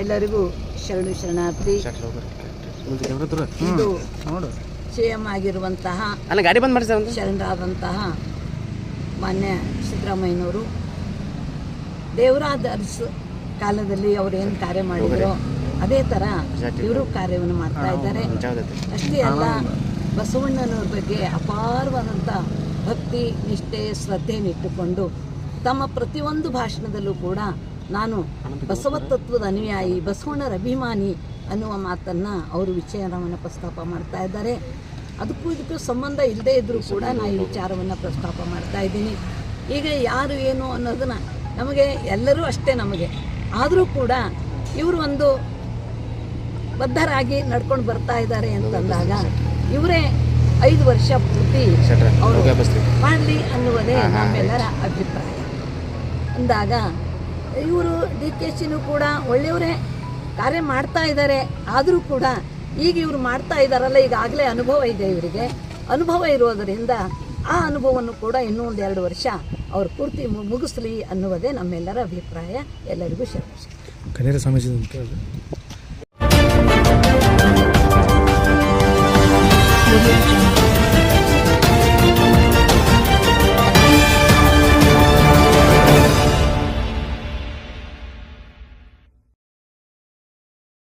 ಎಲ್ಲರಿಗೂ ಶರಣು ಶರಣಾರ್ಥಿ. ಇದು CM ಆಗಿರುವಂತಹ ಶರಣರಾದಂತಹ ಮಾನ್ಯ ಸಿದ್ದರಾಮಯ್ಯನವರು ದೇವರಾದ ಅರಸು ಕಾಲದಲ್ಲಿ ಅವರು ಏನು ಕಾರ್ಯ ಮಾಡಿದ್ರು ಅದೇ ಥರ ಇವರು ಕಾರ್ಯವನ್ನು ಮಾಡ್ತಾ ಇದ್ದಾರೆ. ಅಷ್ಟೇ ಅಲ್ಲ, ಬಸವಣ್ಣನವ್ರ ಬಗ್ಗೆ ಅಪಾರವಾದಂಥ ಭಕ್ತಿ, ನಿಷ್ಠೆ, ಶ್ರದ್ಧೆಯನ್ನಿಟ್ಟುಕೊಂಡು ತಮ್ಮ ಪ್ರತಿಯೊಂದು ಭಾಷಣದಲ್ಲೂ ಕೂಡ ನಾನು ಬಸವ ತತ್ವದ ಅನುಯಾಯಿ, ಬಸವಣ್ಣರ ಅಭಿಮಾನಿ ಅನ್ನುವ ಮಾತನ್ನು ಅವರು ವಿಚಾರವನ್ನು ಪ್ರಸ್ತಾಪ ಮಾಡ್ತಾ ಇದ್ದಾರೆ. ಇದಕ್ಕೂ ಸಂಬಂಧ ಇಲ್ಲದೇ ಇದ್ದರೂ ಕೂಡ ನಾನು ಈ ವಿಚಾರವನ್ನು ಪ್ರಸ್ತಾಪ ಮಾಡ್ತಾ ಇದ್ದೀನಿ. ಈಗ ಯಾರು ಏನು ಅನ್ನೋದನ್ನು ನಮಗೆ ಎಲ್ಲರೂ ಅಷ್ಟೇ ನಮಗೆ, ಆದರೂ ಕೂಡ ಇವರು ಒಂದು ಬದ್ಧರಾಗಿ ನಡ್ಕೊಂಡು ಬರ್ತಾ ಇದ್ದಾರೆ ಅಂತಂದಾಗ ಇವರೇ 5 ವರ್ಷ ಪೂರ್ತಿ ಅವರು ಮಾಡಲಿ ಅನ್ನುವುದೇ ನಮ್ಮೆಲ್ಲರ ಅಭಿಪ್ರಾಯ. ಅಂದಾಗ ಇವರು DKಶಿನೂ ಕೂಡ ಒಳ್ಳೆಯವರೇ ಕಾರ್ಯ ಮಾಡ್ತಾ ಇದ್ದಾರೆ. ಆದರೂ ಕೂಡ ಈಗ ಇವರು ಮಾಡ್ತಾ ಇದ್ದಾರಲ್ಲ, ಈಗಾಗಲೇ ಅನುಭವ ಇದೆ ಇವರಿಗೆ. ಅನುಭವ ಇರೋದರಿಂದ ಆ ಅನುಭವವನ್ನು ಕೂಡ ಇನ್ನೂ 1-2 ವರ್ಷ ಅವರು ಪೂರ್ತಿ ಮುಗಿಸ್ಲಿ ಅನ್ನುವುದೇ ನಮ್ಮೆಲ್ಲರ ಅಭಿಪ್ರಾಯ. ಎಲ್ಲರಿಗೂ ಶರಣ.